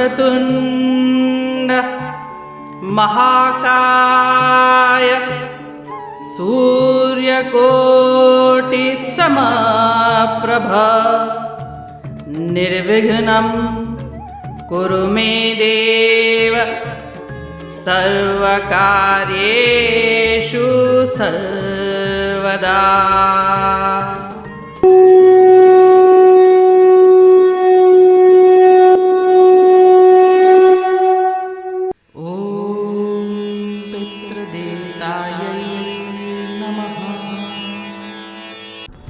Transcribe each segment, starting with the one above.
वक्रतुण्ड महाकाय सूर्यकोटिसमप्रभ निर्विघ्नं कुरु मे देव सर्वकार्येषु सर्वदा।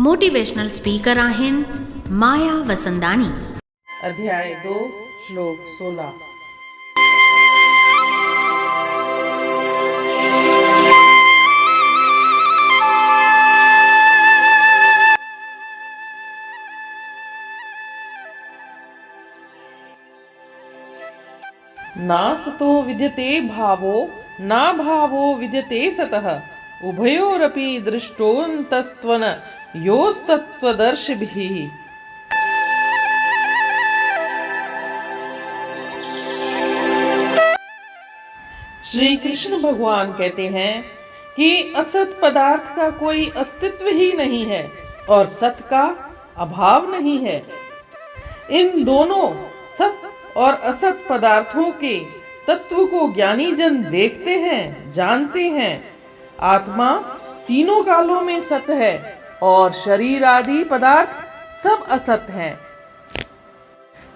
मोटिवेशनल स्पीकर आहिन माया वसंदानी। अध्याय 2 श्लोक 16। ना सतो विद्यते भावो ना भावो विद्यते सतः उभयोरपि दृष्टोऽन्तस्त्वन योस्तत्त्वदर्शिभिः। श्री कृष्ण भगवान कहते हैं कि असत पदार्थ का कोई अस्तित्व ही नहीं है और सत का अभाव नहीं है। इन दोनों सत और असत पदार्थों के तत्व को ज्ञानी जन देखते हैं, जानते हैं। आत्मा तीनों कालों में सत है और शरीर आदि पदार्थ सब असत हैं।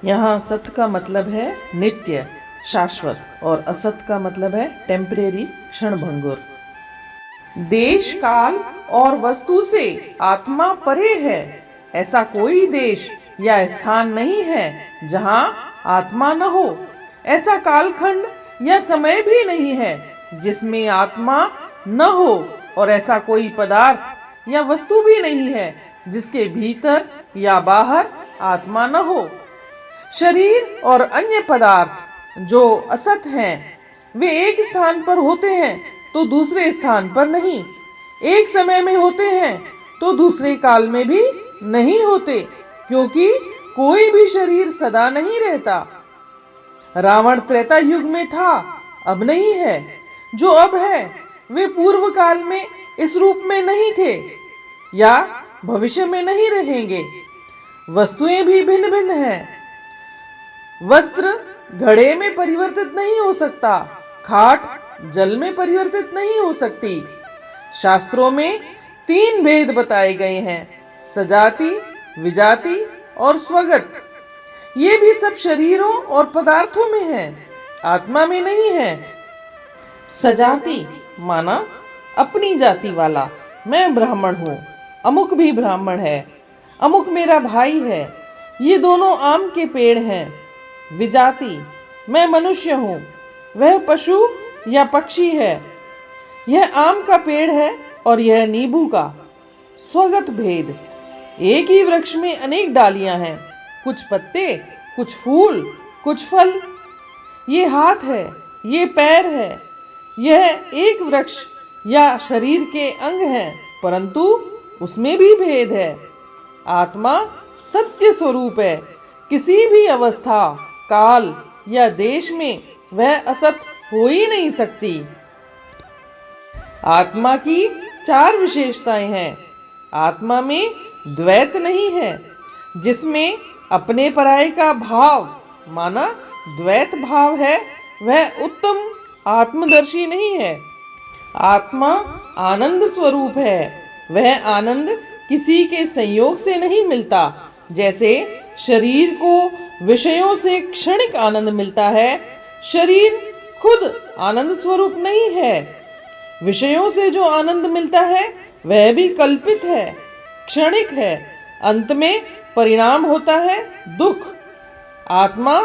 यहाँ सत का मतलब है नित्य, शाश्वत, और असत का मतलब है टेम्परेरी, क्षणभंगुर। देश, काल और वस्तु से आत्मा परे है। ऐसा कोई देश या स्थान नहीं है जहाँ आत्मा न हो। ऐसा कालखंड या समय भी नहीं है जिसमें आत्मा न हो, और ऐसा कोई पदार्थ या वस्तु भी नहीं है जिसके भीतर या बाहर आत्मा न हो। शरीर और अन्य पदार्थ जो असत हैं, वे एक स्थान पर होते हैं तो दूसरे स्थान पर नहीं, एक समय में होते हैं तो दूसरे काल में भी नहीं होते, क्योंकि कोई भी शरीर सदा नहीं रहता। रावण त्रेता युग में था, अब नहीं है। जो अब है वे पूर्व काल में इस रूप में नहीं थे या भविष्य में नहीं रहेंगे। वस्तुएं भी भिन्न भिन्न हैं। वस्त्र घड़े में परिवर्तित नहीं हो सकता, खाट जल में परिवर्तित नहीं हो सकती। शास्त्रों में 3 भेद बताए गए हैं, सजाति, विजाति और स्वगत। ये भी सब शरीरों और पदार्थों में है, आत्मा में नहीं है। सजाति माना अपनी जाति वाला, मैं ब्राह्मण हूँ, अमुक भी ब्राह्मण है, अमुक मेरा भाई है, ये दोनों आम के पेड़ हैं। विजाति, मैं मनुष्य हूँ, वह पशु या पक्षी है, यह आम का पेड़ है और यह नींबू का। स्वगत भेद, एक ही वृक्ष में अनेक डालियां हैं, कुछ पत्ते, कुछ फूल, कुछ फल। ये हाथ है, ये पैर है, यह एक वृक्ष या शरीर के अंग हैं, परंतु उसमें भी भेद है। आत्मा सत्य स्वरूप है, किसी भी अवस्था, काल या देश में वह असत हो ही नहीं सकती। आत्मा की 4 विशेषताएं हैं। आत्मा में द्वैत नहीं है, जिसमें अपने पराये का भाव माना द्वैत भाव है, वह उत्तम आत्मदर्शी नहीं है। आत्मा आनंद स्वरूप है, वह आनंद किसी के संयोग से नहीं मिलता। जैसे शरीर को विषयों से क्षणिक आनंद मिलता है, शरीर खुद आनंद स्वरूप नहीं है। विषयों से जो आनंद मिलता है वह भी कल्पित है, क्षणिक है, अंत में परिणाम होता है दुख। आत्मा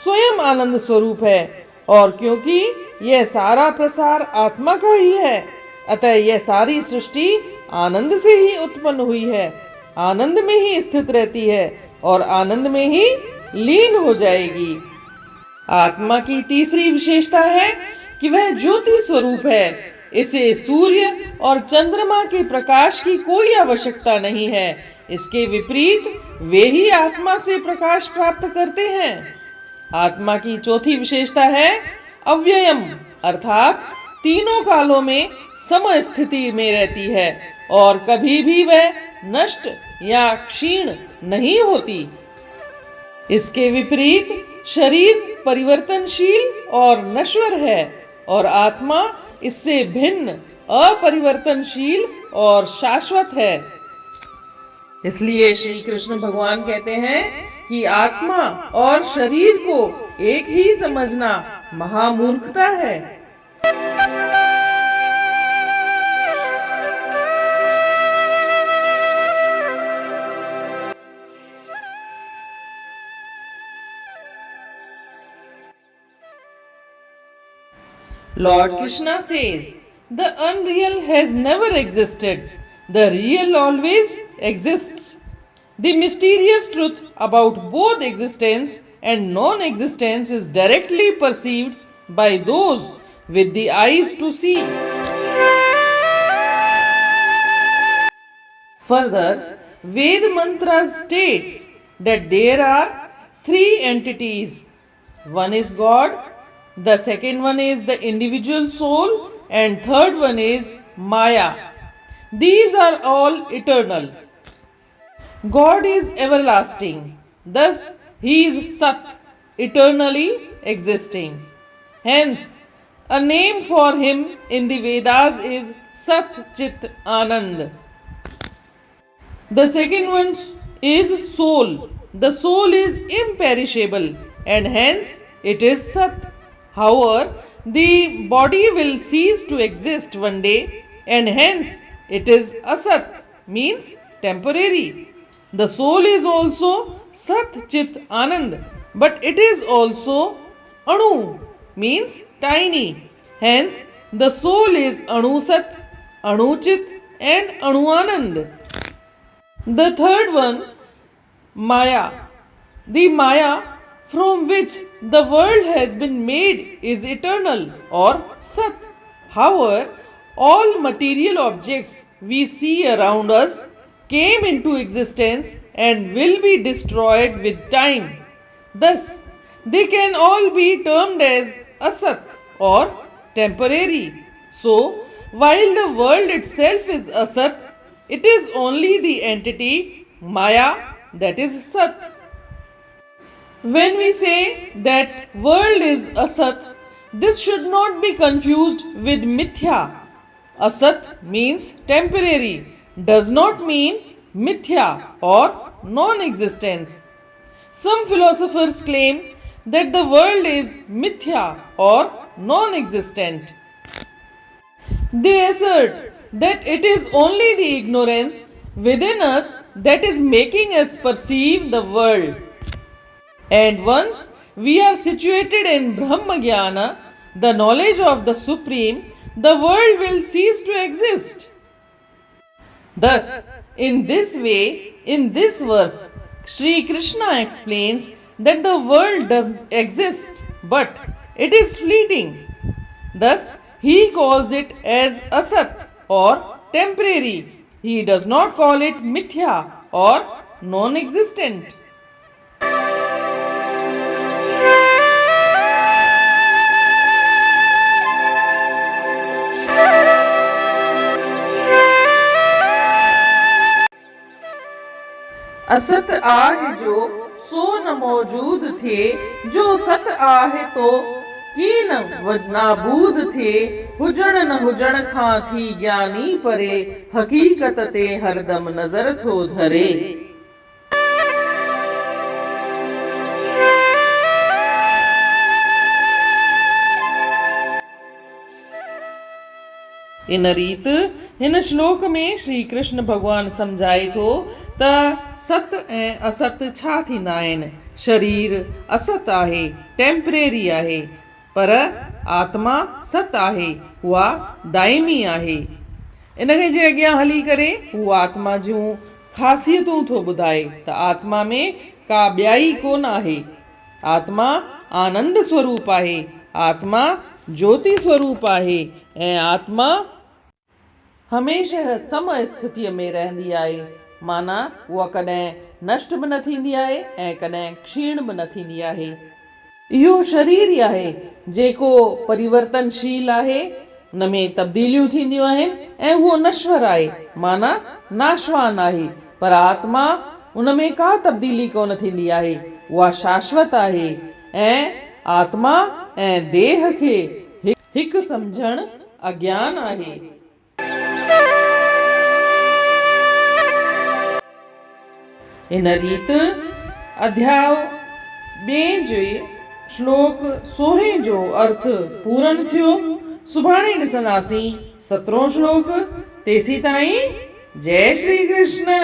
स्वयं आनंद स्वरूप है, और क्योंकि यह सारा प्रसार आत्मा का ही है, अतः यह सारी सृष्टि आनंद से ही उत्पन्न हुई है, आनंद में ही स्थित रहती है और आनंद में ही लीन हो जाएगी। आत्मा की तीसरी विशेषता है कि वह ज्योति स्वरूप है। इसे सूर्य और चंद्रमा के प्रकाश की कोई आवश्यकता नहीं है। इसके विपरीत वे ही आत्मा से प्रकाश प्राप्त करते हैं। आत्मा की चौथी विशेषता है अव्ययम, अर्थात तीनों कालों में समस्थिति में रहती है और कभी भी वह नष्ट या क्षीण नहीं होती। इसके विपरीत शरीर परिवर्तनशील और नश्वर है और आत्मा इससे भिन्न अपरिवर्तनशील और शाश्वत है। इसलिए श्री कृष्ण भगवान कहते हैं कि आत्मा और शरीर को एक ही समझना महामूर्खता है। Lord Krishna says, the unreal has never existed. The real always exists. The mysterious truth about both existence and non-existence is directly perceived by those with the eyes to see. Further, Ved Mantra states that there are three entities. One is God, the second one is the individual soul, and third one is Maya. These are all eternal. God is everlasting. Thus, He is Sat, eternally existing. Hence, a name for Him in the Vedas is Sat Chit Anand. The second one is soul. The soul is imperishable and hence it is Sat. However, the body will cease to exist one day and hence it is Asat, means temporary. The soul is also Sat Chit Anand, but it is also Anu, means tiny. Hence, the soul is Anu Sat, Anu Chit and Anu Anand. The third one, Maya. The Maya from which the world has been made is eternal or Sat. However, all material objects we see around us came into existence and will be destroyed with time. Thus, they can all be termed as Asat or temporary. So, while the world itself is Asat, it is only the entity Maya that is Sat. When we say that world is Asat, this should not be confused with Mithya. Asat means temporary, does not mean Mithya or non-existence. Some philosophers claim that the world is Mithya or non-existent. They assert that it is only the ignorance within us that is making us perceive the world. And once we are situated in Brahma Jnana, the knowledge of the Supreme, the world will cease to exist. Thus, in this way, in this verse, Sri Krishna explains that the world does exist, but it is fleeting. Thus, he calls it as Asat or temporary. He does not call it Mithya or non-existent. असत आह जो सो न मौजूद थे, जो सत आह तो की न नाबूद थे, हुजण न हुजण खां थी ज्ञानी परे, हकीकत ते हरदम नजर थो धरे। इन रीत हिन श्लोक में श्री कृष्ण भगवान समझाए थो त सत ऐं असत छा थींदा आहिनि। शरीर असत आहे, टेम्परेरी आहे, पर आत्मा सत आहे, उहा दाइमी आहे। इनखे जे अॻियां हली करे हू आत्मा जूं ख़ासियतूं थो ॿुधाए त आत्मा में का ॿियाई कोन आहे। आत्मा आनंद स्वरूप आहे, आत्मा ज्योति स्वरूप आहे ऐं आत्मा हमेशह सम स्थितीअ में रहंदी आहे। माना उहा कॾहिं नष्ट बि न थींदी आहे ऐं कॾहिं क्षीण बि न थींदी आहे। इहो शरीर ई आहे जेको परिवर्तनशील आहे, उन में तब्दीलियूं थींदियूं आहिनि ऐं उहो नश्वर आहे, माना नाशवान आहे। पर आत्मा उन में का तब्दीली कोन थींदी आहे, उहा शाश्वत आहे ऐं आत्मा ऐं देह खे हिकु सम्झणु अज्ञान आहे। इन रीति अध्याय 2 जे श्लोक 16 जो अर्थ पूरन थियो। सुभाणे ॾिसंदासीं 17 श्लोक। तेसी ताईं जय श्री कृष्ण।